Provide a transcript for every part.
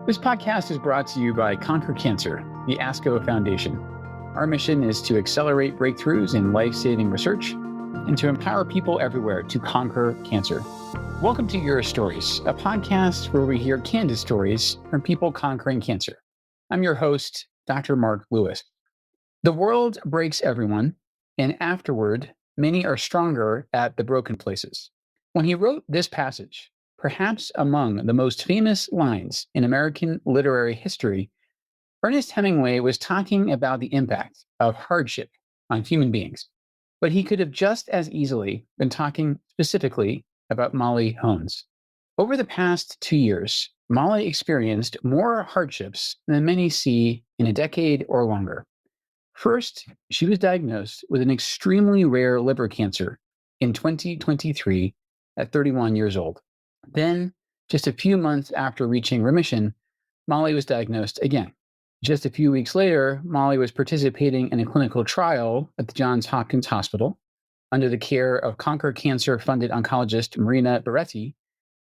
This podcast is brought to you by Conquer Cancer, the ASCO Foundation. Our mission is to accelerate breakthroughs in life-saving research and to empower people everywhere to conquer cancer. Welcome to Your Stories, a podcast where we hear candid stories from people conquering cancer. I'm your host, Dr. Mark Lewis. The world breaks everyone, and afterward, many are stronger at the broken places. When he wrote this passage, perhaps among the most famous lines in American literary history, Ernest Hemingway was talking about the impact of hardship on human beings. But he could have just as easily been talking specifically about Molly Hones. Over the past 2 years, Molly experienced more hardships than many see in a decade or longer. First, she was diagnosed with an extremely rare liver cancer in 2023 at 31 years old. Then, just a few months after reaching remission, Molly was diagnosed again. Just a few weeks later, Molly was participating in a clinical trial at the Johns Hopkins Hospital under the care of Conquer Cancer-funded oncologist Marina Beretti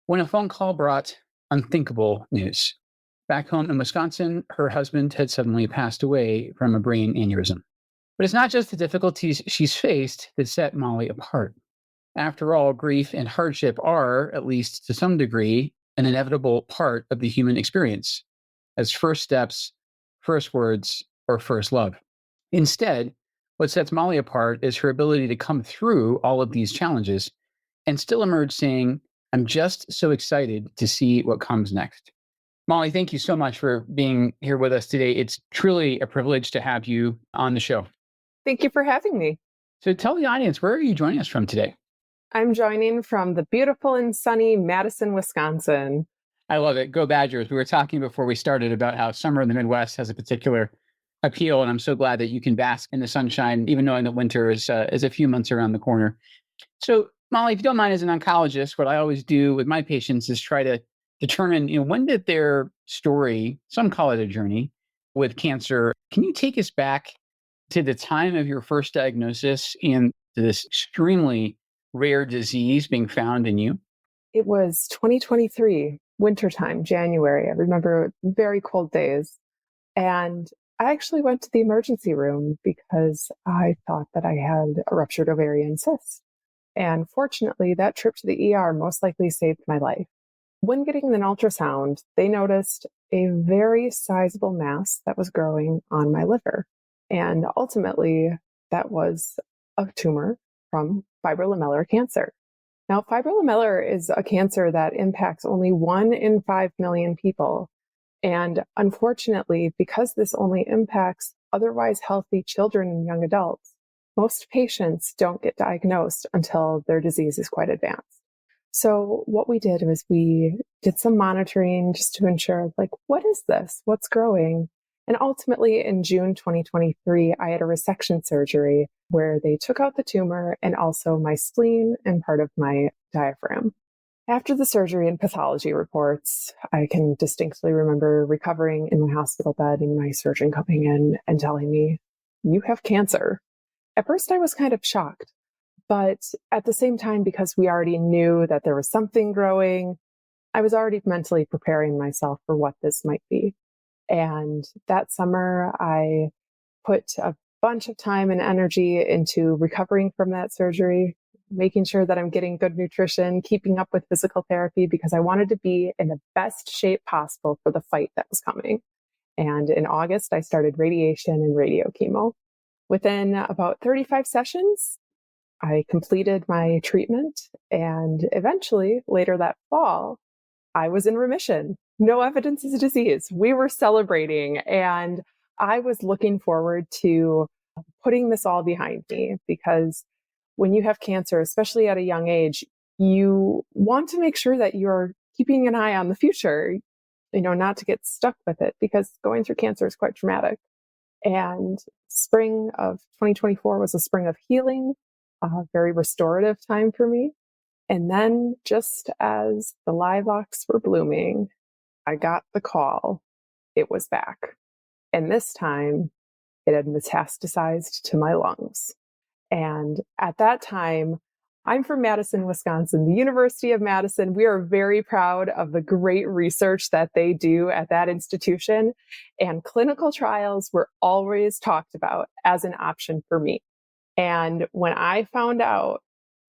when a phone call brought unthinkable news. Back home in Wisconsin, her husband had suddenly passed away from a brain aneurysm. But it's not just the difficulties she's faced that set Molly apart. After all, grief and hardship are, at least to some degree, an inevitable part of the human experience, as first steps, first words, or first love. Instead, what sets Molly apart is her ability to come through all of these challenges and still emerge saying, "I'm just so excited to see what comes next." Molly, thank you so much for being here with us today. It's truly a privilege to have you on the show. Thank you for having me. So tell the audience, where are you joining us from today? I'm joining from the beautiful and sunny Madison, Wisconsin. I love it. Go Badgers. We were talking before we started about how summer in the Midwest has a particular appeal, and I'm so glad that you can bask in the sunshine, even knowing that winter is a few months around the corner. So, Molly, if you don't mind, as an oncologist, what I always do with my patients is try to determine, when did their story, some call it a journey, with cancer. Can you take us back to the time of your first diagnosis and to this extremely rare disease being found in you? It was 2023, wintertime, January. I remember very cold days. And I actually went to the emergency room because I thought that I had a ruptured ovarian cyst. And fortunately, that trip to the ER most likely saved my life. When getting an ultrasound, they noticed a very sizable mass that was growing on my liver. And ultimately, that was a tumor from fibrolamellar cancer. Now, fibrolamellar is a cancer that impacts only 1 in 5 million people. And unfortunately, because this only impacts otherwise healthy children and young adults, most patients don't get diagnosed until their disease is quite advanced. So what we did was we did some monitoring just to ensure, what is this? What's growing? And ultimately, in June 2023, I had a resection surgery where they took out the tumor and also my spleen and part of my diaphragm. After the surgery and pathology reports, I can distinctly remember recovering in my hospital bed and my surgeon coming in and telling me, "You have cancer." At first, I was kind of shocked. But at the same time, because we already knew that there was something growing, I was already mentally preparing myself for what this might be. And that summer, I put a bunch of time and energy into recovering from that surgery, making sure that I'm getting good nutrition, keeping up with physical therapy, because I wanted to be in the best shape possible for the fight that was coming. And in August, I started radiation and radio chemo. Within about 35 sessions, I completed my treatment, and eventually, later that fall, I was in remission. No evidence of disease. We were celebrating, and I was looking forward to putting this all behind me, because when you have cancer, especially at a young age, you want to make sure that you're keeping an eye on the future, not to get stuck with it, because going through cancer is quite traumatic. And spring of 2024 was a spring of healing, a very restorative time for me. And then just as the lilacs were blooming, I got the call. It was back. And this time it had metastasized to my lungs. And at that time, I'm from Madison, Wisconsin, the University of Madison. We are very proud of the great research that they do at that institution. And clinical trials were always talked about as an option for me. And when I found out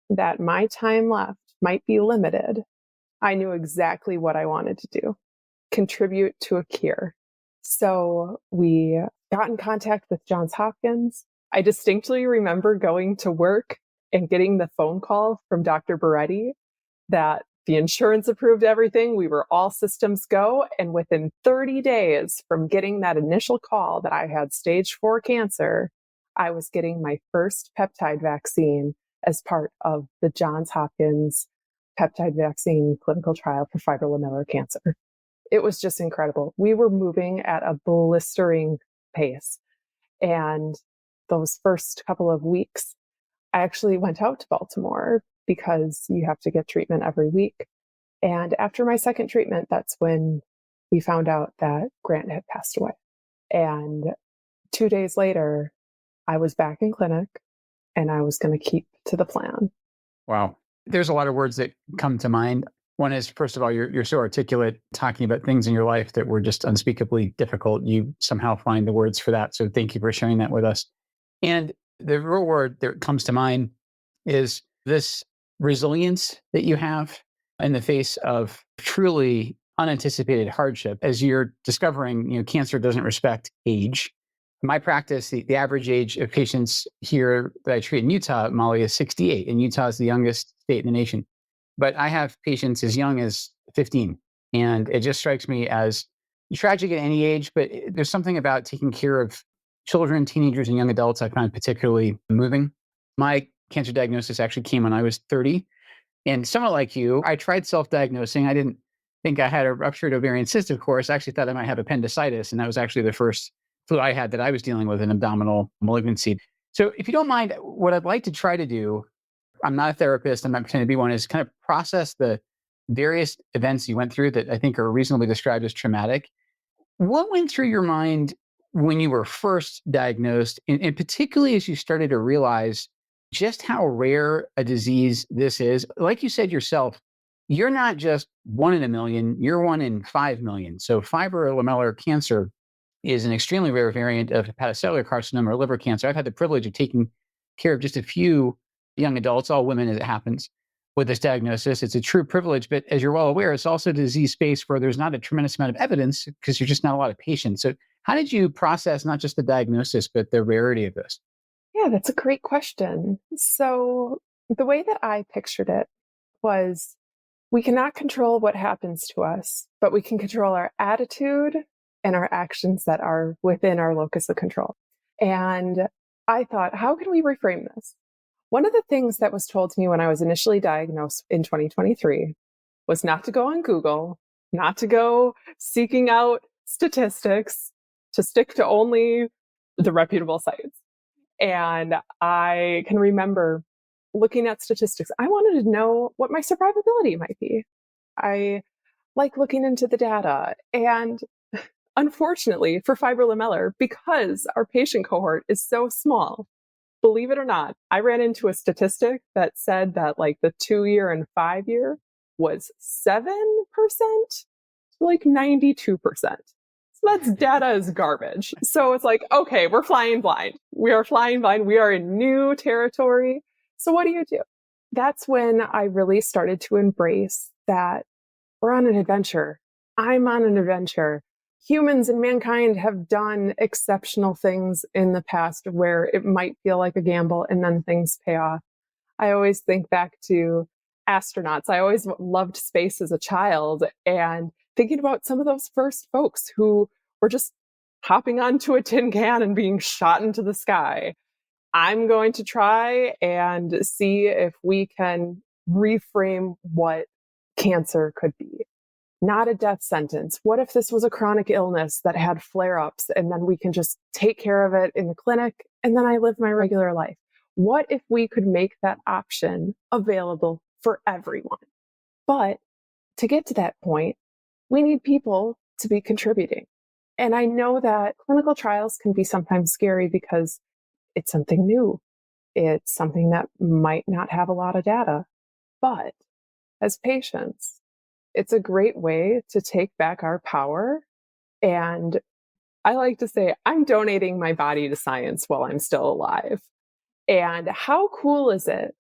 that my time left might be limited, I knew exactly what I wanted to do: contribute to a cure. So we got in contact with Johns Hopkins. I distinctly remember going to work and getting the phone call from Dr. Beretti that the insurance approved everything. We were all systems go. And within 30 days from getting that initial call that I had stage 4 cancer, I was getting my first peptide vaccine as part of the Johns Hopkins peptide vaccine clinical trial for fibrolamellar cancer. It was just incredible. We were moving at a blistering pace. And those first couple of weeks, I actually went out to Baltimore because you have to get treatment every week. And after my second treatment, that's when we found out that Grant had passed away. And 2 days later, I was back in clinic and I was going to keep to the plan. Wow. There's a lot of words that come to mind. One is, first of all, you're so articulate talking about things in your life that were just unspeakably difficult. You somehow find the words for that. So thank you for sharing that with us. And the real word that comes to mind is this resilience that you have in the face of truly unanticipated hardship. As you're discovering, cancer doesn't respect age. In my practice, the average age of patients here that I treat in Utah, Molly, is 68, and Utah is the youngest state in the nation. But I have patients as young as 15, and it just strikes me as tragic at any age, but there's something about taking care of children, teenagers, and young adults I find particularly moving. My cancer diagnosis actually came when I was 30, and somewhat like you, I tried self-diagnosing. I didn't think I had a ruptured ovarian cyst, of course. I actually thought I might have appendicitis, and that was actually the first flu I had that I was dealing with, an abdominal malignancy. So if you don't mind, what I'd like to try to do, I'm not a therapist, I'm not pretending to be one, is kind of process the various events you went through that I think are reasonably described as traumatic. What went through your mind when you were first diagnosed, and particularly as you started to realize just how rare a disease this is? Like you said yourself, you're not just 1 in a million, you're 1 in 5 million. So fibrolamellar cancer is an extremely rare variant of hepatocellular carcinoma or liver cancer. I've had the privilege of taking care of just a few young adults, all women as it happens, with this diagnosis. It's a true privilege, but as you're well aware, it's also a disease space where there's not a tremendous amount of evidence because there's just not a lot of patients. So how did you process not just the diagnosis, but the rarity of this? Yeah, that's a great question. So the way that I pictured it was, we cannot control what happens to us, but we can control our attitude and our actions that are within our locus of control. And I thought, how can we reframe this? One of the things that was told to me when I was initially diagnosed in 2023 was not to go on Google, not to go seeking out statistics, to stick to only the reputable sites. And I can remember looking at statistics. I wanted to know what my survivability might be. I like looking into the data. And unfortunately for fibrolamellar, because our patient cohort is so small, believe it or not, I ran into a statistic that said that like the 2-year and 5-year was 7% to like 92%. So that's data is garbage. So it's like, okay, we're flying blind. We are flying blind. We are in new territory. So what do you do? That's when I really started to embrace that we're on an adventure. I'm on an adventure. Humans and mankind have done exceptional things in the past where it might feel like a gamble and then things pay off. I always think back to astronauts. I always loved space as a child, and thinking about some of those first folks who were just hopping onto a tin can and being shot into the sky. I'm going to try and see if we can reframe what cancer could be. Not a death sentence. What if this was a chronic illness that had flare-ups and then we can just take care of it in the clinic and then I live my regular life? What if we could make that option available for everyone? But to get to that point, we need people to be contributing. And I know that clinical trials can be sometimes scary because it's something new. It's something that might not have a lot of data, but as patients, it's a great way to take back our power. And I like to say, I'm donating my body to science while I'm still alive. And how cool is it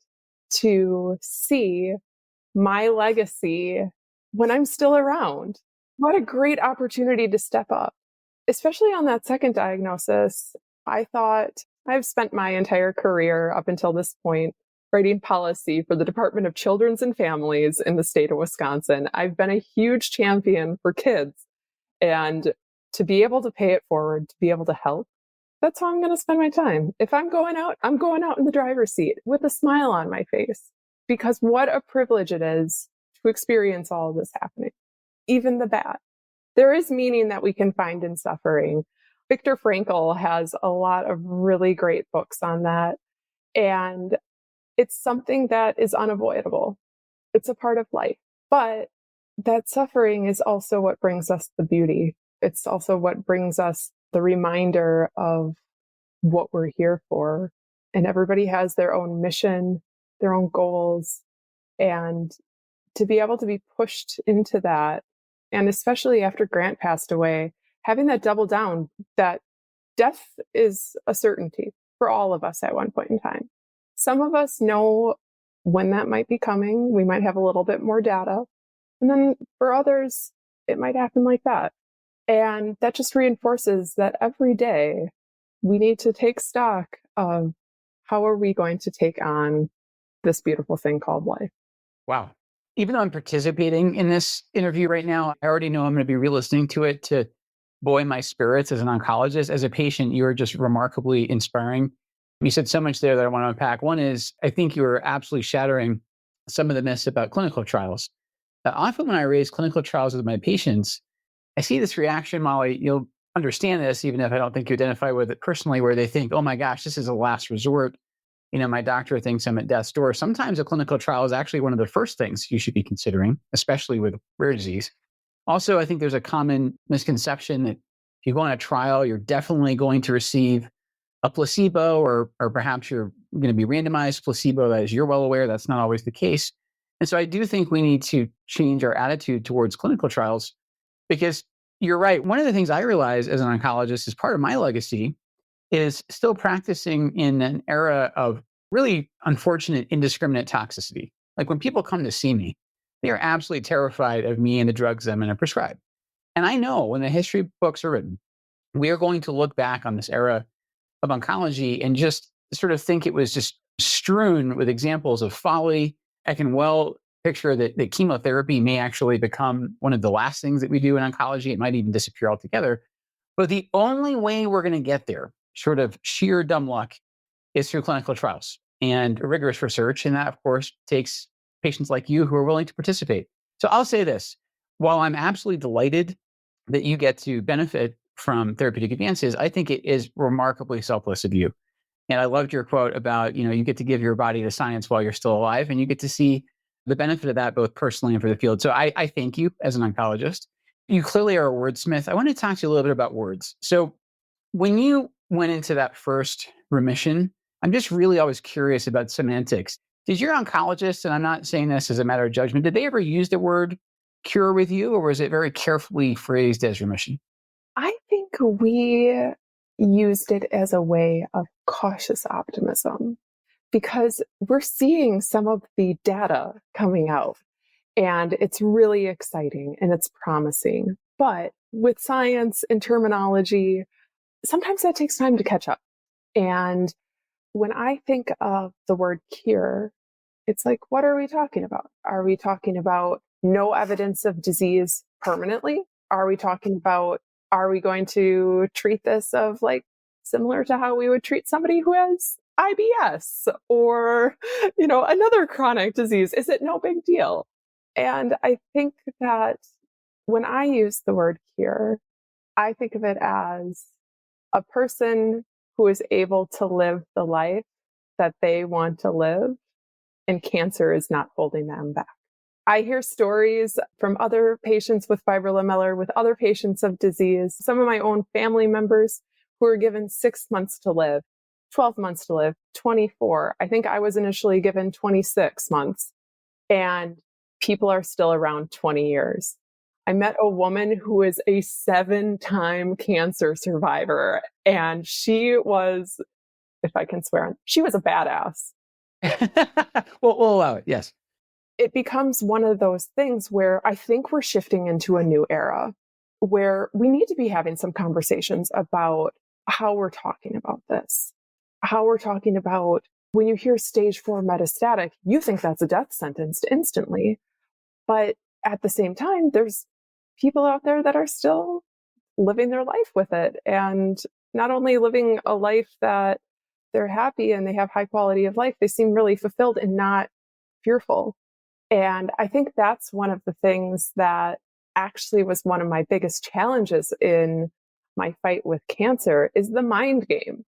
to see my legacy when I'm still around? What a great opportunity to step up, especially on that second diagnosis. I thought I've spent my entire career up until this point writing policy for the Department of Children's and Families in the state of Wisconsin. I've been a huge champion for kids, and to be able to pay it forward, to be able to help, that's how I'm going to spend my time. If I'm going out in the driver's seat with a smile on my face, because what a privilege it is to experience all of this happening, even the bad. There is meaning that we can find in suffering. Viktor Frankl has a lot of really great books on that. And it's something that is unavoidable. It's a part of life. But that suffering is also what brings us the beauty. It's also what brings us the reminder of what we're here for. And everybody has their own mission, their own goals. And to be able to be pushed into that, and especially after Grant passed away, having that double down that death is a certainty for all of us at one point in time. Some of us know when that might be coming. We might have a little bit more data. And then for others, it might happen like that. And that just reinforces that every day we need to take stock of how are we going to take on this beautiful thing called life. Wow. Even though I'm participating in this interview right now, I already know I'm going to be re-listening to it to buoy my spirits as an oncologist. As a patient, you are just remarkably inspiring. You said so much there that I want to unpack. One is, I think you were absolutely shattering some of the myths about clinical trials. Often when I raise clinical trials with my patients, I see this reaction, Molly. You'll understand this, even if I don't think you identify with it personally, where they think, oh my gosh, this is a last resort. My doctor thinks I'm at death's door. Sometimes a clinical trial is actually one of the first things you should be considering, especially with rare disease. Also, I think there's a common misconception that if you go on a trial, you're definitely going to receive a placebo, or perhaps you're going to be randomized placebo. As you're well aware, that's not always the case. And so I do think we need to change our attitude towards clinical trials, because you're right. One of the things I realize as an oncologist is part of my legacy is still practicing in an era of really unfortunate, indiscriminate toxicity. Like when people come to see me, they are absolutely terrified of me and the drugs I'm going to prescribe. And I know when the history books are written, we are going to look back on this era of oncology and just sort of think it was just strewn with examples of folly. I can well picture that chemotherapy may actually become one of the last things that we do in oncology. It might even disappear altogether. But the only way we're going to get there, sort of sheer dumb luck, is through clinical trials and rigorous research. And that, of course, takes patients like you who are willing to participate. So I'll say this, while I'm absolutely delighted that you get to benefit from therapeutic advances, I think it is remarkably selfless of you. And I loved your quote about, you get to give your body to science while you're still alive, and you get to see the benefit of that both personally and for the field. So I thank you as an oncologist. You clearly are a wordsmith. I want to talk to you a little bit about words. So when you went into that first remission, I'm just really always curious about semantics. Did your oncologist, and I'm not saying this as a matter of judgment, did they ever use the word cure with you, or was it very carefully phrased as remission? I think we used it as a way of cautious optimism because we're seeing some of the data coming out, and it's really exciting and it's promising. But with science and terminology, sometimes that takes time to catch up. And when I think of the word cure, it's like, what are we talking about? Are we talking about no evidence of disease permanently? Are we talking about, are we going to treat this of like similar to how we would treat somebody who has IBS or, another chronic disease? Is it no big deal? And I think that when I use the word cure, I think of it as a person who is able to live the life that they want to live, and cancer is not holding them back. I hear stories from other patients with fibrolamellar, with other patients of disease, some of my own family members who are given 6 months to live. 12 months to live, 24. I think I was initially given 26 months, and people are still around 20 years. I met a woman who is a 7-time cancer survivor, and she was, if I can swear, she was a badass. We'll allow it. Yes. It becomes one of those things where I think we're shifting into a new era where we need to be having some conversations about how we're talking about this, how we're talking about when you hear stage 4 metastatic, you think that's a death sentence instantly. But at the same time, there's people out there that are still living their life with it, and not only living a life that they're happy and they have high quality of life, they seem really fulfilled and not fearful. And I think that's one of the things that actually was one of my biggest challenges in my fight with cancer is the mind game,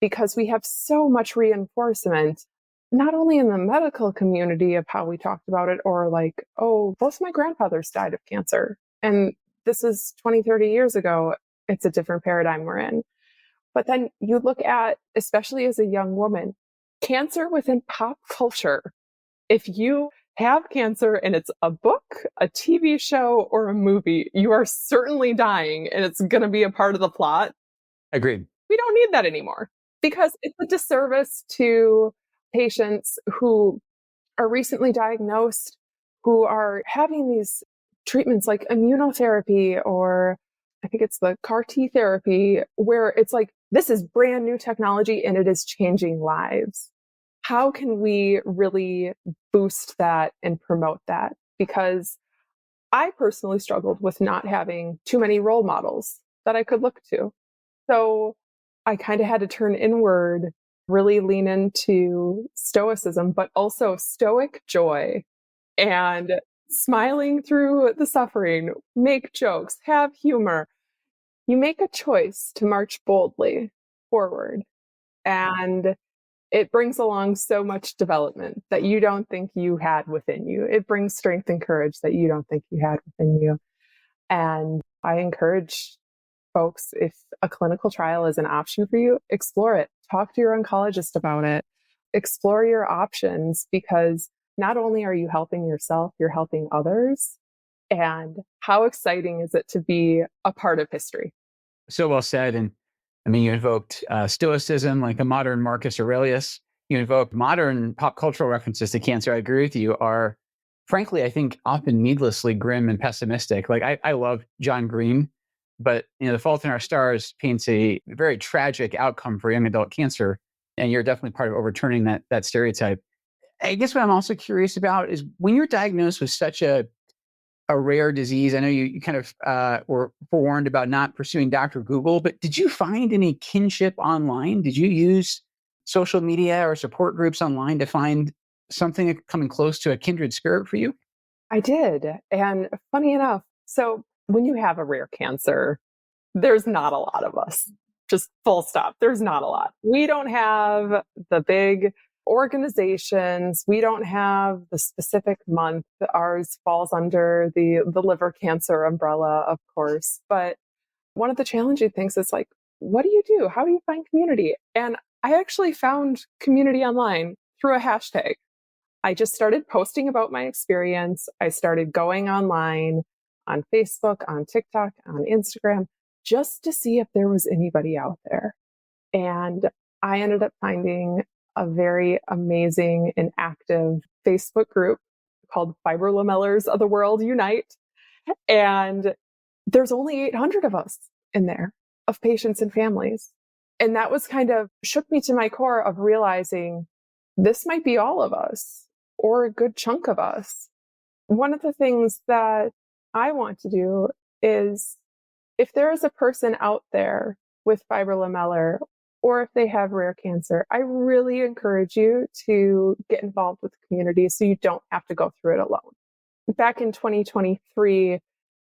because we have so much reinforcement, not only in the medical community of how we talked about it, or like, oh, both my grandfathers died of cancer. And this is 20, 30 years ago. It's a different paradigm we're in. But then you look at, especially as a young woman, cancer within pop culture. If you have cancer and it's a book, a TV show, or a movie, you are certainly dying and it's going to be a part of the plot. Agreed. We don't need that anymore because it's a disservice to patients who are recently diagnosed, who are having these treatments like immunotherapy, or I think it's the CAR T therapy, where it's like, this is brand new technology and it is changing lives. How can we really boost that and promote that? Because I personally struggled with not having too many role models that I could look to. So I kind of had to turn inward, really lean into stoicism, but also stoic joy and smiling through the suffering, make jokes, have humor. You make a choice to march boldly forward, and it brings along so much development that you don't think you had within you. It brings strength and courage that you don't think you had within you. And I encourage folks, if a clinical trial is an option for you, explore it. Talk to your oncologist about it. Explore your options, because not only are you helping yourself, you're helping others. And how exciting is it to be a part of history? So well said. And I mean, you invoked stoicism like a modern Marcus Aurelius. You invoked modern pop cultural references to cancer. I agree with you, are frankly, I think, often needlessly grim and pessimistic. Like I love John Green, but The Fault in Our Stars paints a very tragic outcome for young adult cancer. And you're definitely part of overturning that stereotype. I guess what I'm also curious about is when you're diagnosed with such a rare disease. I know you kind of were forewarned about not pursuing Dr. Google, but did you find any kinship online? Did you use social media or support groups online to find something coming close to a kindred spirit for you? I did. And funny enough, so when you have a rare cancer, there's not a lot of us. Just full stop. There's not a lot. We don't have the big organizations. We don't have the specific month. Ours falls under the liver cancer umbrella, of course. But one of the challenging things is like, what do you do? How do you find community? And I actually found community online through a hashtag. I just started posting about my experience. I started going online on Facebook, on TikTok, on Instagram, just to see if there was anybody out there. And I ended up finding a very amazing and active Facebook group called Fibrolamellars of the World Unite. And there's only 800 of us in there, of patients and families. And that was kind of shook me to my core of realizing this might be all of us, or a good chunk of us. One of the things that I want to do is, if there is a person out there with fibrolamellar, or if they have rare cancer, I really encourage you to get involved with the community so you don't have to go through it alone. Back in 2023,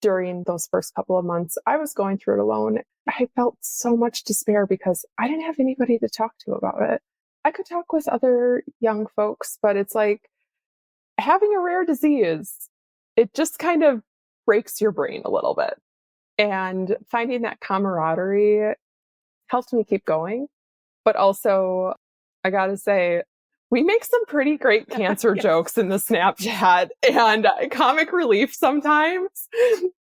during those first couple of months, I was going through it alone. I felt so much despair because I didn't have anybody to talk to about it. I could talk with other young folks, but it's like having a rare disease, it just kind of breaks your brain a little bit. And finding that camaraderie helped me keep going. But also, I got to say, we make some pretty great cancer jokes in the Snapchat, and comic relief sometimes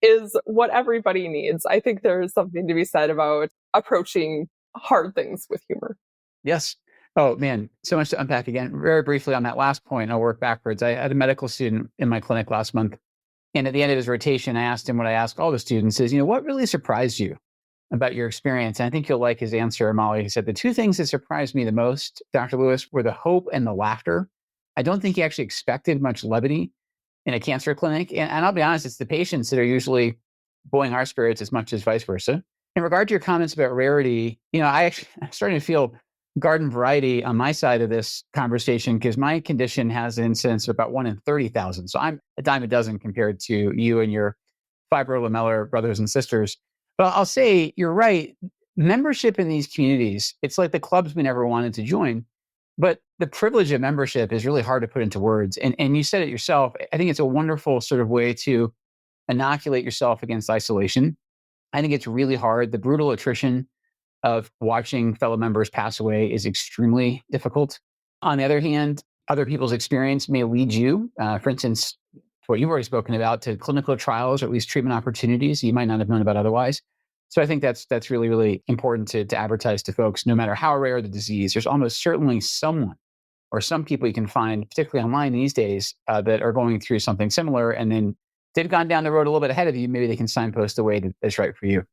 is what everybody needs. I think there's something to be said about approaching hard things with humor. Yes. Oh, man, so much to unpack again. Very briefly on that last point, I'll work backwards. I had a medical student in my clinic last month. And at the end of his rotation, I asked him what I ask all the students is, what really surprised you about your experience? And I think you'll like his answer, Molly. He said, the two things that surprised me the most, Dr. Lewis, were the hope and the laughter. I don't think he actually expected much levity in a cancer clinic. And I'll be honest, it's the patients that are usually buoying our spirits as much as vice versa. In regard to your comments about rarity, I'm starting to feel garden variety on my side of this conversation because my condition has an incidence of about 1 in 30,000. So I'm a dime a dozen compared to you and your fibrolamellar brothers and sisters. But I'll say you're right. Membership in these communities, it's like the clubs we never wanted to join. But the privilege of membership is really hard to put into words. And you said it yourself. I think it's a wonderful sort of way to inoculate yourself against isolation. I think it's really hard. The brutal attrition of watching fellow members pass away is extremely difficult. On the other hand, other people's experience may lead you, for instance, to what you've already spoken about, to clinical trials or at least treatment opportunities you might not have known about otherwise. So I think that's really, really important to advertise to folks. No matter how rare the disease, there's almost certainly someone or some people you can find, particularly online these days, that are going through something similar. And then they've gone down the road a little bit ahead of you. Maybe they can signpost the way that's right for you.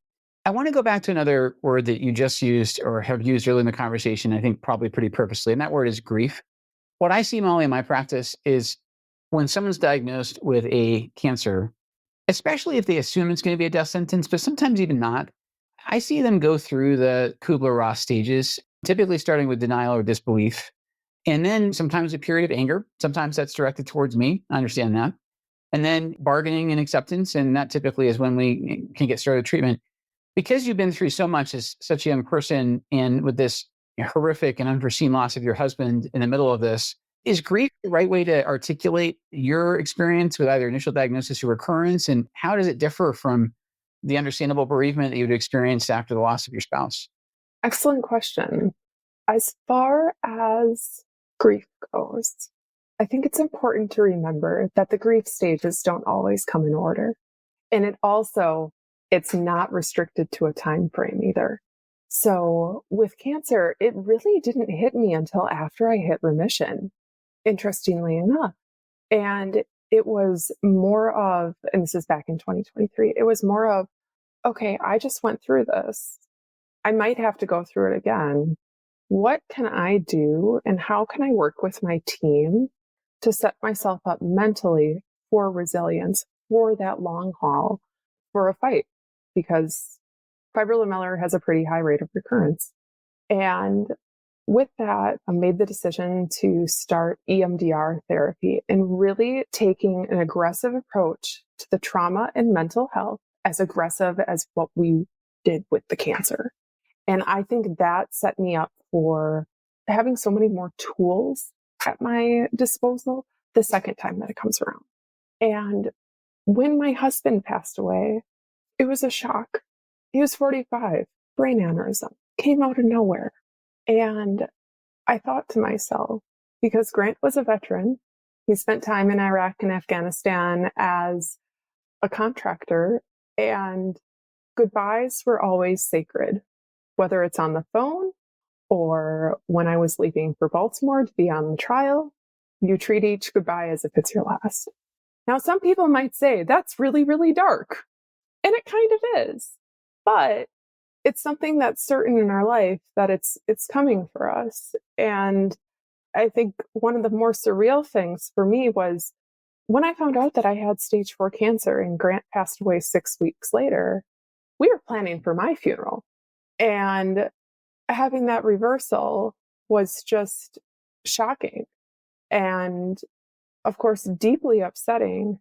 I want to go back to another word that you just used or have used early in the conversation, I think probably pretty purposely, and that word is grief. What I see, Molly, in my practice is when someone's diagnosed with a cancer, especially if they assume it's going to be a death sentence, but sometimes even not, I see them go through the Kubler-Ross stages, typically starting with denial or disbelief, and then sometimes a period of anger. Sometimes that's directed towards me. I understand that. And then bargaining and acceptance, and that typically is when we can get started treatment. Because you've been through so much as such a young person and with this horrific and unforeseen loss of your husband in the middle of this, is grief the right way to articulate your experience with either initial diagnosis or recurrence? And how does it differ from the understandable bereavement that you would experience after the loss of your spouse? Excellent question. As far as grief goes, I think it's important to remember that the grief stages don't always come in order. And it's not restricted to a time frame either. So with cancer, it really didn't hit me until after I hit remission, interestingly enough. And it was more of, and this is back in 2023, it was more of, okay, I just went through this. I might have to go through it again. What can I do and how can I work with my team to set myself up mentally for resilience, for that long haul, for a fight? Because fibrolamellar has a pretty high rate of recurrence. And with that, I made the decision to start EMDR therapy and really taking an aggressive approach to the trauma and mental health, as aggressive as what we did with the cancer. And I think that set me up for having so many more tools at my disposal the second time that it comes around. And when my husband passed away, it was a shock. He was 45, brain aneurysm, came out of nowhere. And I thought to myself, because Grant was a veteran, he spent time in Iraq and Afghanistan as a contractor, and goodbyes were always sacred, whether it's on the phone or when I was leaving for Baltimore to be on the trial. You treat each goodbye as if it's your last. Now, some people might say that's really, really dark. And it kind of is, but it's something that's certain in our life that it's coming for us. And I think one of the more surreal things for me was when I found out that I had stage 4 cancer and Grant passed away 6 weeks later, we were planning for my funeral. And having that reversal was just shocking and, of course, deeply upsetting.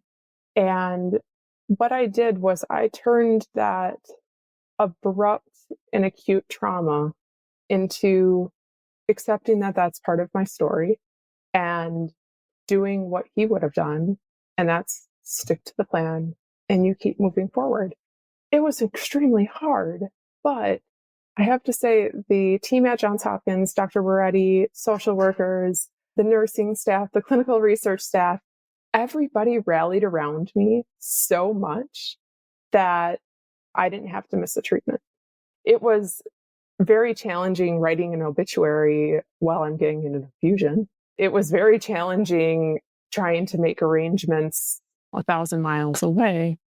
And what I did was I turned that abrupt and acute trauma into accepting that that's part of my story and doing what he would have done. And that's stick to the plan and you keep moving forward. It was extremely hard, but I have to say the team at Johns Hopkins, Dr. Moretti, social workers, the nursing staff, the clinical research staff, everybody rallied around me so much that I didn't have to miss a treatment. It was very challenging writing an obituary while I'm getting an infusion. It was very challenging trying to make arrangements 1,000 miles away.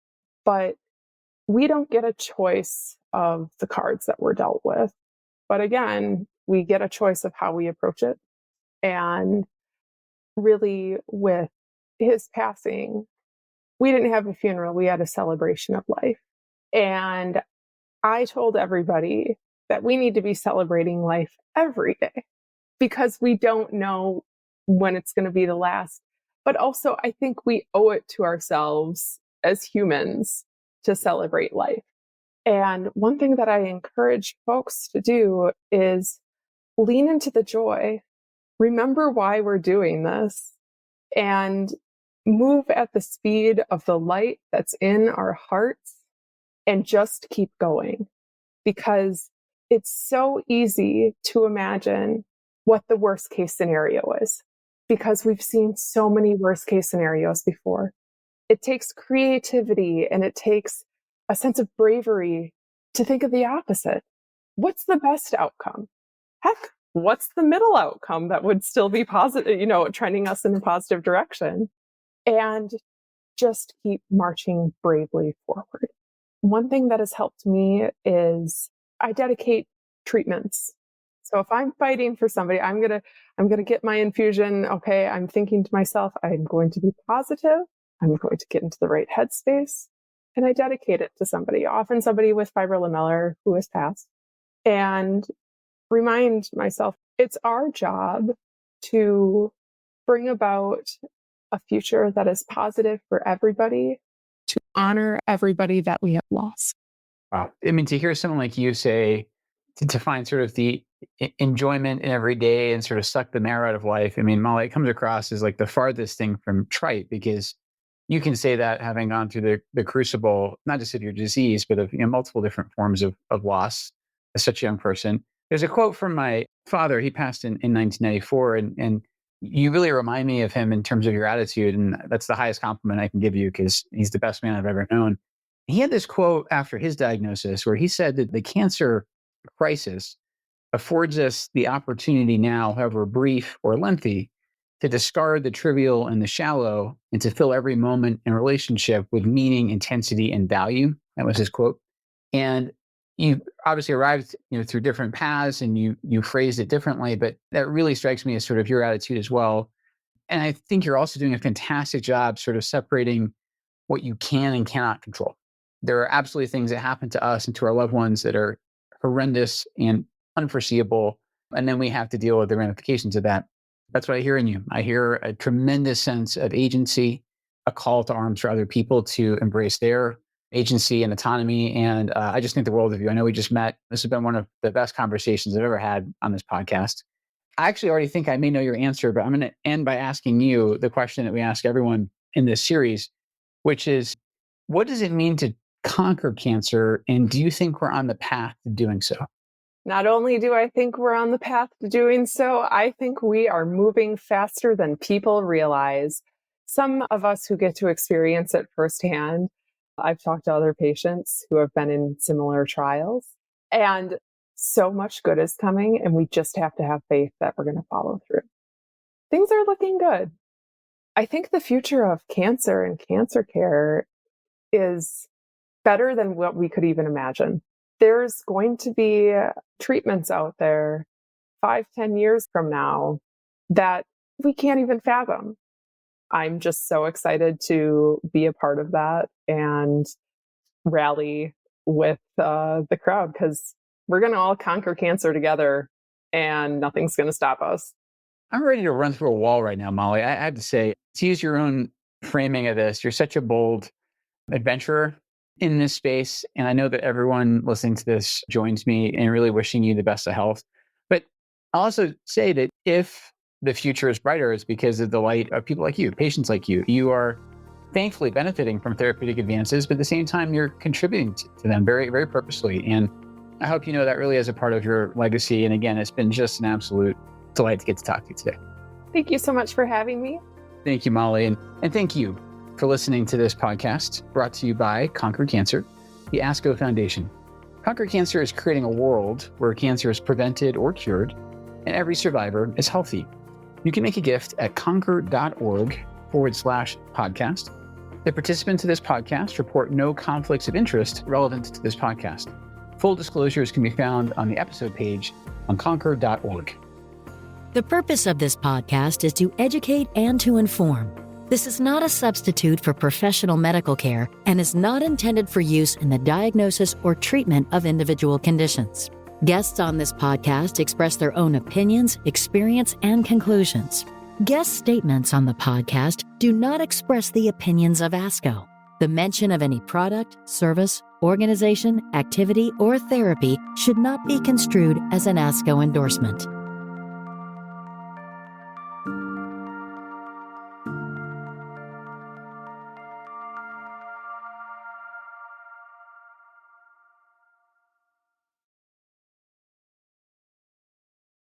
But we don't get a choice of the cards that we're dealt with. But again, we get a choice of how we approach it. And really, with his passing, we didn't have a funeral, we had a celebration of life. And I told everybody that we need to be celebrating life every day because we don't know when it's going to be the last. But also, I think we owe it to ourselves as humans to celebrate life. And one thing that I encourage folks to do is lean into the joy. Remember why we're doing this and move at the speed of the light that's in our hearts and just keep going. Because it's so easy to imagine what the worst case scenario is, because we've seen so many worst case scenarios before. It takes creativity and it takes a sense of bravery to think of the opposite. What's the best outcome? Heck, what's the middle outcome that would still be positive, trending us in a positive direction? And just keep marching bravely forward. One thing that has helped me is I dedicate treatments. So if I'm fighting for somebody, I'm gonna get my infusion. Okay, I'm thinking to myself, I'm going to be positive. I'm going to get into the right headspace, and I dedicate it to somebody, often somebody with fibrolamellar who has passed, and remind myself it's our job to bring about a future that is positive for everybody, to honor everybody that we have lost. Wow. I mean, to hear someone like you say, to find sort of the enjoyment in every day and sort of suck the marrow out of life. I mean, Molly, it comes across as like the farthest thing from trite, because you can say that having gone through the crucible, not just of your disease, but of multiple different forms of loss as such a young person. There's a quote from my father. He passed in 1994, and you really remind me of him in terms of your attitude. And that's the highest compliment I can give you, because he's the best man I've ever known. He had this quote after his diagnosis where he said that the cancer crisis affords us the opportunity now, however brief or lengthy, to discard the trivial and the shallow and to fill every moment and relationship with meaning, intensity, and value. That was his quote. And you obviously arrived, through different paths, and you phrased it differently, but that really strikes me as sort of your attitude as well. And I think you're also doing a fantastic job sort of separating what you can and cannot control. There are absolutely things that happen to us and to our loved ones that are horrendous and unforeseeable. And then we have to deal with the ramifications of that. That's what I hear in you. I hear a tremendous sense of agency, a call to arms for other people to embrace their agency and autonomy. And I just think the world of you. I know we just met. This has been one of the best conversations I've ever had on this podcast. I actually already think I may know your answer, but I'm going to end by asking you the question that we ask everyone in this series, which is, what does it mean to conquer cancer? And do you think we're on the path to doing so? Not only do I think we're on the path to doing so, I think we are moving faster than people realize. Some of us who get to experience it firsthand, I've talked to other patients who have been in similar trials, and so much good is coming, and we just have to have faith that we're going to follow through. Things are looking good. I think the future of cancer and cancer care is better than what we could even imagine. There's going to be treatments out there 5-10 years from now that we can't even fathom. I'm just so excited to be a part of that and rally with the crowd, because we're going to all conquer cancer together and nothing's going to stop us. I'm ready to run through a wall right now, Molly. I had to say, to use your own framing of this, you're such a bold adventurer in this space. And I know that everyone listening to this joins me in really wishing you the best of health. But I'll also say that if the future is brighter, it's because of the light of people like you, patients like you. You are thankfully benefiting from therapeutic advances, but at the same time, you're contributing to them very, very purposely. And I hope you know that really is a part of your legacy. And again, it's been just an absolute delight to get to talk to you today. Thank you so much for having me. Thank you, Molly. And thank you for listening to this podcast brought to you by Conquer Cancer, the ASCO Foundation. Conquer Cancer is creating a world where cancer is prevented or cured, and every survivor is healthy. You can make a gift at conquer.org/podcast. The participants of this podcast report no conflicts of interest relevant to this podcast. Full disclosures can be found on the episode page on conquer.org. The purpose of this podcast is to educate and to inform. This is not a substitute for professional medical care and is not intended for use in the diagnosis or treatment of individual conditions. Guests on this podcast express their own opinions, experience, and conclusions. Guest statements on the podcast do not express the opinions of ASCO. The mention of any product, service, organization, activity, or therapy should not be construed as an ASCO endorsement.